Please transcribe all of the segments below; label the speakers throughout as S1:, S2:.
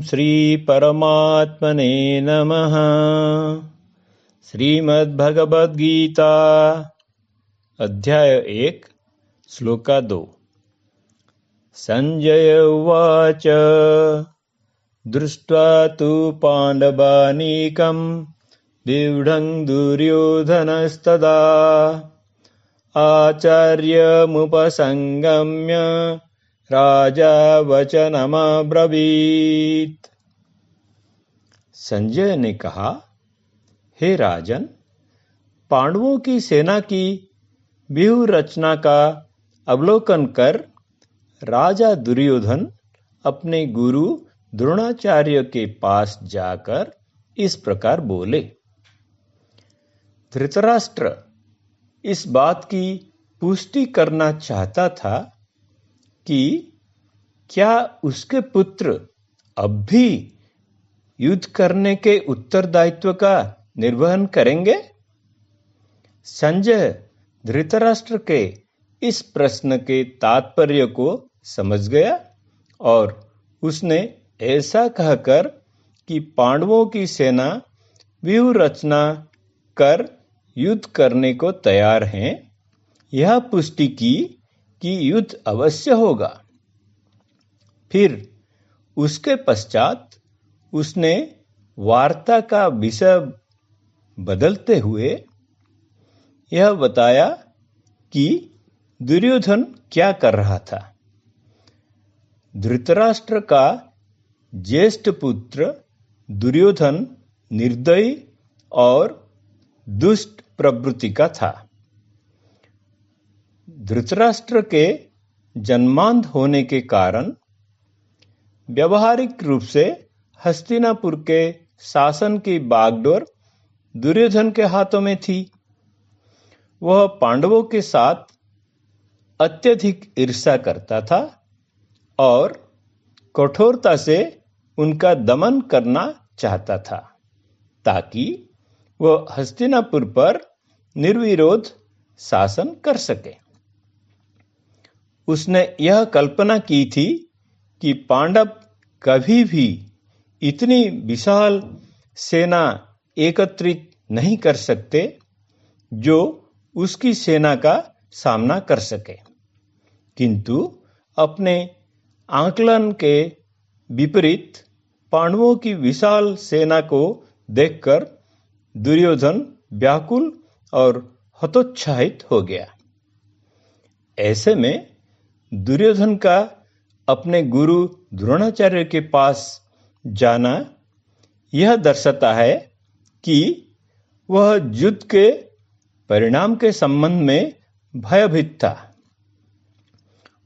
S1: श्री परमात्मने नमः। श्रीमद्भगवद्गीता अध्याय 1 श्लोक 2। संजय उवाच दृष्ट्वा तु पाण्डवानीकं व्यूढं दुर्योधनस्तदा आचार्यमुपसंगम्य राजा वचनमब्रवीत्। संजय ने कहा, हे राजन, पांडवों की सेना की व्यूह रचना का अवलोकन कर राजा दुर्योधन अपने गुरु द्रोणाचार्य के पास जाकर इस प्रकार बोले। धृतराष्ट्र इस बात की पुष्टि करना चाहता था कि क्या उसके पुत्र अब भी युद्ध करने के उत्तरदायित्व का निर्वहन करेंगे। संजय धृतराष्ट्र के इस प्रश्न के तात्पर्य को समझ गया और उसने ऐसा कहकर कि पांडवों की सेना व्यूह रचना कर युद्ध करने को तैयार हैं, यह पुष्टि की कि युद्ध अवश्य होगा। फिर उसके पश्चात उसने वार्ता का विषय बदलते हुए यह बताया कि दुर्योधन क्या कर रहा था। धृतराष्ट्र का ज्येष्ठ पुत्र दुर्योधन निर्दयी और दुष्ट प्रवृत्ति का था। धृतराष्ट्र के जन्मांध होने के कारण व्यावहारिक रूप से हस्तिनापुर के शासन की बागडोर दुर्योधन के हाथों में थी। वह पांडवों के साथ अत्यधिक ईर्ष्या करता था और कठोरता से उनका दमन करना चाहता था ताकि वह हस्तिनापुर पर निर्विरोध शासन कर सके। उसने यह कल्पना की थी कि पांडव कभी भी इतनी विशाल सेना एकत्रित नहीं कर सकते जो उसकी सेना का सामना कर सके, किंतु अपने आकलन के विपरीत पांडवों की विशाल सेना को देखकर दुर्योधन व्याकुल और हतोत्साहित हो गया। ऐसे में दुर्योधन का अपने गुरु द्रोणाचार्य के पास जाना यह दर्शाता है कि वह युद्ध के परिणाम के संबंध में भयभीत था।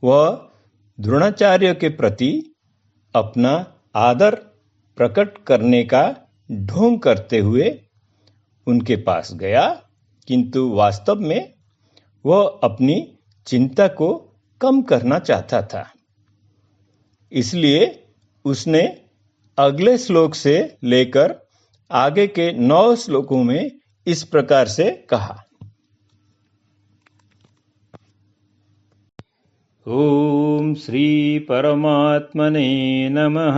S1: वह द्रोणाचार्य के प्रति अपना आदर प्रकट करने का ढोंग करते हुए उनके पास गया, किंतु वास्तव में वह अपनी चिंता को कम करना चाहता था। इसलिए उसने अगले श्लोक से लेकर आगे के 9 श्लोकों में इस प्रकार से कहा। ओम श्री परमात्मने नमः।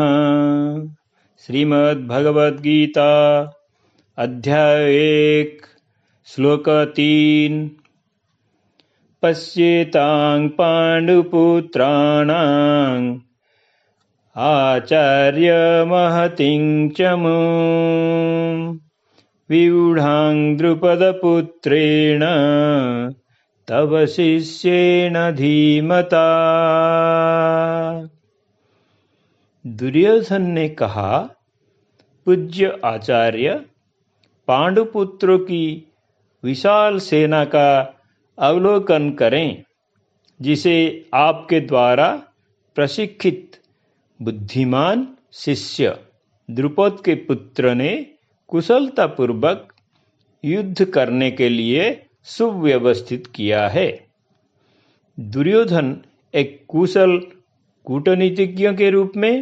S1: श्रीमद्भगवद्गीता अध्याय 1 श्लोक 3। पश्येतां पाण्डुपुत्राणां आचार्य महतिं चमूं व्यूढां द्रुपदपुत्रेण तव शिष्येण धीमता। दुर्योधन ने कहा, पूज्य आचार्य, पांडुपुत्रों की विशाल सेना का अवलोकन करें, जिसे आपके द्वारा प्रशिक्षित बुद्धिमान शिष्य द्रुपद के पुत्र ने कुशलतापूर्वक युद्ध करने के लिए सुव्यवस्थित किया है। दुर्योधन एक कुशल कूटनीतिज्ञ के रूप में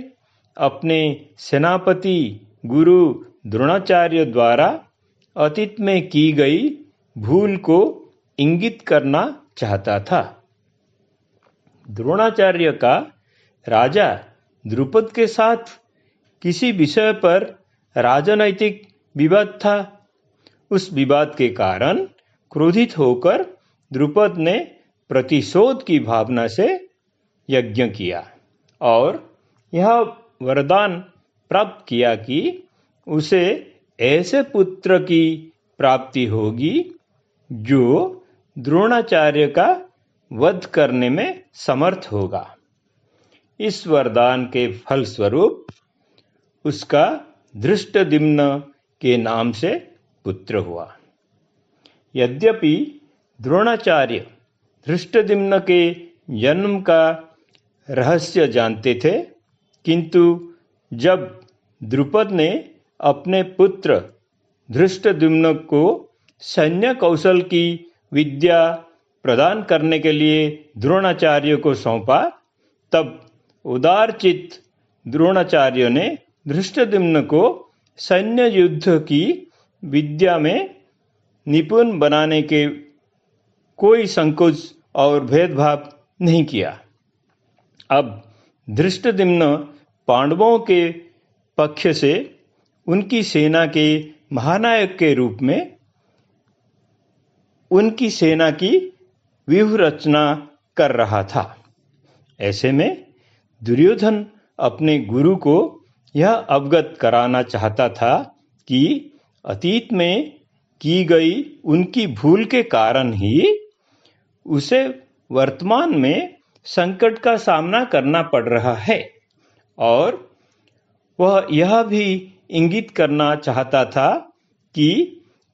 S1: अपने सेनापति गुरु द्रोणाचार्य द्वारा अतीत में की गई भूल को इंगित करना चाहता था। द्रोणाचार्य का राजा द्रुपद के साथ किसी विषय पर राजनैतिक विवाद था। उस विवाद के कारण क्रोधित होकर द्रुपद ने प्रतिशोध की भावना से यज्ञ किया और यह वरदान प्राप्त किया कि उसे ऐसे पुत्र की प्राप्ति होगी जो द्रोणाचार्य का वध करने में समर्थ होगा। इस वरदान के फलस्वरूप उसका धृष्टद्युम्न के नाम से पुत्र हुआ। यद्यपि द्रोणाचार्य धृष्टद्युम्न के जन्म का रहस्य जानते थे, किंतु जब द्रुपद ने अपने पुत्र धृष्टद्युम्न को सैन्य कौशल की विद्या प्रदान करने के लिए द्रोणाचार्य को सौंपा, तब उदारचित्त द्रोणाचार्य ने धृष्टद्युम्न को सैन्य युद्ध की विद्या में निपुण बनाने के कोई संकोच और भेदभाव नहीं किया। अब धृष्टद्युम्न पांडवों के पक्ष से उनकी सेना के महानायक के रूप में उनकी सेना की व्यूह रचना कर रहा था। ऐसे में दुर्योधन अपने गुरु को यह अवगत कराना चाहता था कि अतीत में की गई उनकी भूल के कारण ही उसे वर्तमान में संकट का सामना करना पड़ रहा है, और वह यह भी इंगित करना चाहता था कि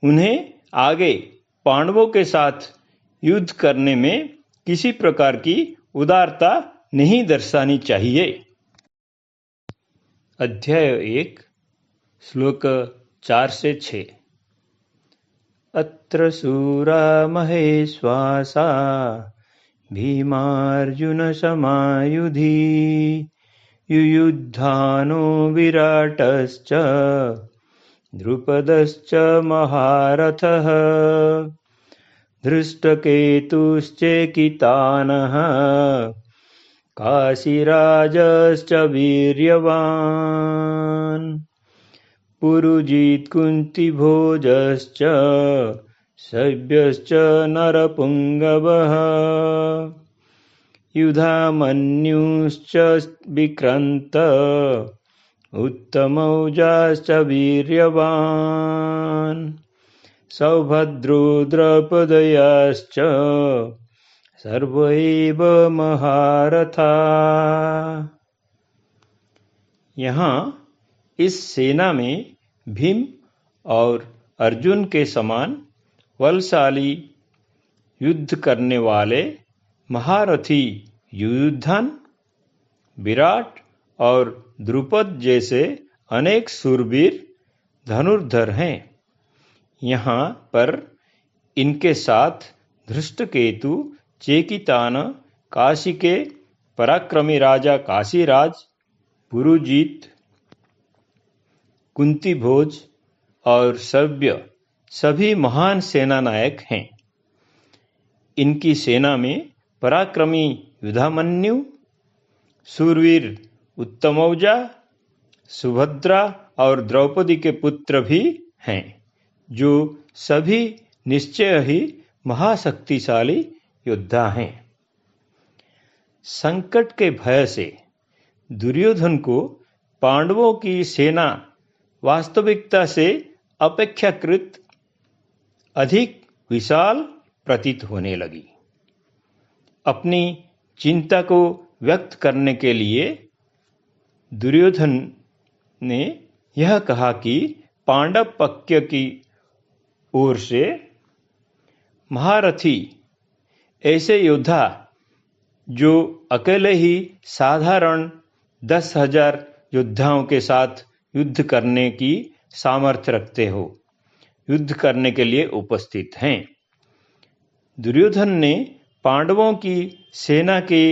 S1: उन्हें आगे पांडवों के साथ युद्ध करने में किसी प्रकार की उदारता नहीं दर्शानी चाहिए। अध्याय 1 श्लोक 4 से 6। अत्र शूरा महेश्वासा भीमार्जुन समायुधि युयुद्धानो विराटश्च द्रुपदश्च महारथः धृष्टकेतुश्चेकितानः काशीराजश्च वीर्यवान् पुरुजित् कुन्तिभोजश्च शैब्यश्च नरपुङ्गवः युधामन्युश्च विक्रन्त उत्तमौजाश्च वीर्यवान् सौभद्रो द्रौपदयाश्च सर्व एव महारथा। यहाँ इस सेना में भीम और अर्जुन के समान बलशाली युद्ध करने वाले महारथी युयुधान, विराट और द्रुपद जैसे अनेक शूरवीर धनुर्धर हैं। यहाँ पर इनके साथ धृष्टकेतु, चेकितान, काशी के पराक्रमी राजा काशीराज, पुरुजित, कुंतीभोज और शैब्य सभी महान सेना नायक हैं। इनकी सेना में पराक्रमी युधामन्यु, शूरवीर उत्तमौजा, सुभद्रा और द्रौपदी के पुत्र भी हैं, जो सभी निश्चय ही महाशक्तिशाली योद्धा हैं। संकट के भय से दुर्योधन को पांडवों की सेना वास्तविकता से अपेक्षाकृत अधिक विशाल प्रतीत होने लगी। अपनी चिंता को व्यक्त करने के लिए दुर्योधन ने यह कहा कि पांडव पक्ष की ओर से महारथी ऐसे योद्धा जो अकेले ही साधारण 10,000 योद्धाओं के साथ युद्ध करने की सामर्थ्य रखते हो, युद्ध करने के लिए उपस्थित हैं। दुर्योधन ने पांडवों की सेना के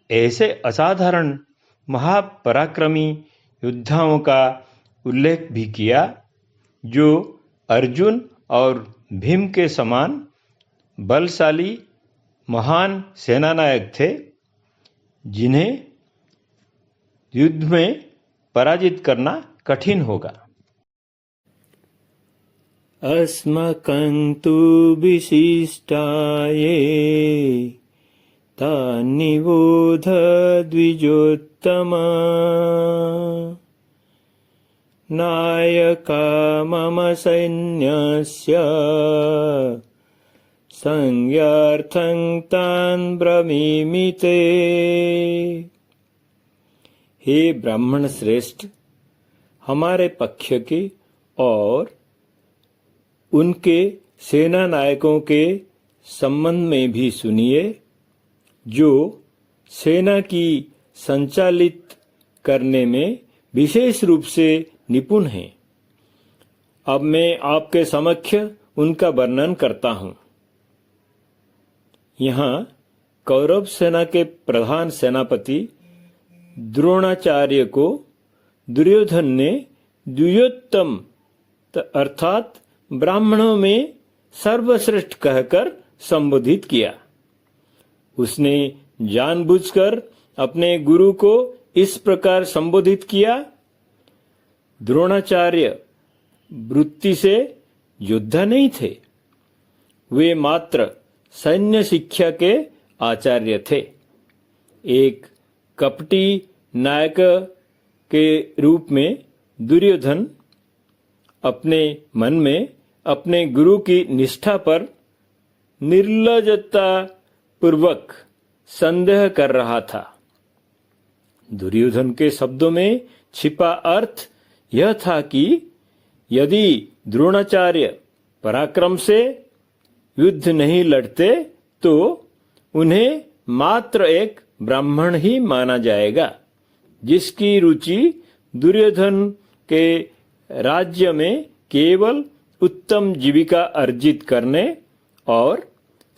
S1: ऐसे असाधारण महापराक्रमी योद्धाओं का उल्लेख भी किया, जो अर्जुन और भीम के समान बलशाली महान सेनानायक थे, जिन्हें युद्ध में पराजित करना कठिन होगा।
S2: अस्मकं तु विशिष्टाये तान्निबोध द्विजोत्तमा नायका मम सैन्यस्य संज्ञार्थं तान् ब्रवीमि ते। हे ब्राह्मण श्रेष्ठ, हमारे पक्ष के और उनके सेना नायकों के संबंध में भी सुनिए, जो सेना की संचालित करने में विशेष रूप से निपुण हैं। अब मैं आपके समक्ष उनका वर्णन करता हूं। यहाँ कौरव सेना के प्रधान सेनापति द्रोणाचार्य को दुर्योधन ने द्विजोत्तम अर्थात ब्राह्मणों में सर्वश्रेष्ठ कहकर संबोधित किया। उसने जानबूझकर अपने गुरु को इस प्रकार संबोधित किया। द्रोणाचार्य वृत्ति से योद्धा नहीं थे, वे मात्र सैन्य शिक्षा के आचार्य थे। एक कपटी नायक के रूप में दुर्योधन अपने मन में अपने गुरु की निष्ठा पर निर्लजता पूर्वक संदेह कर रहा था। दुर्योधन के शब्दों में छिपा अर्थ यह था कि यदि द्रोणाचार्य पराक्रम से युद्ध नहीं लड़ते तो उन्हें मात्र एक ब्राह्मण ही माना जाएगा, जिसकी रुचि दुर्योधन के राज्य में केवल उत्तम जीविका अर्जित करने और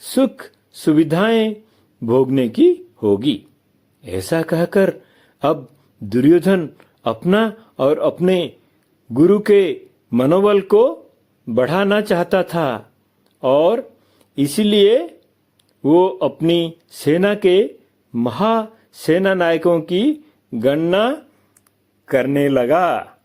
S2: सुख सुविधाएं भोगने की होगी। ऐसा कहकर अब दुर्योधन अपना और अपने गुरु के मनोबल को बढ़ाना चाहता था और इसलिए वो अपनी सेना के महासेना नायकों की गणना करने लगा।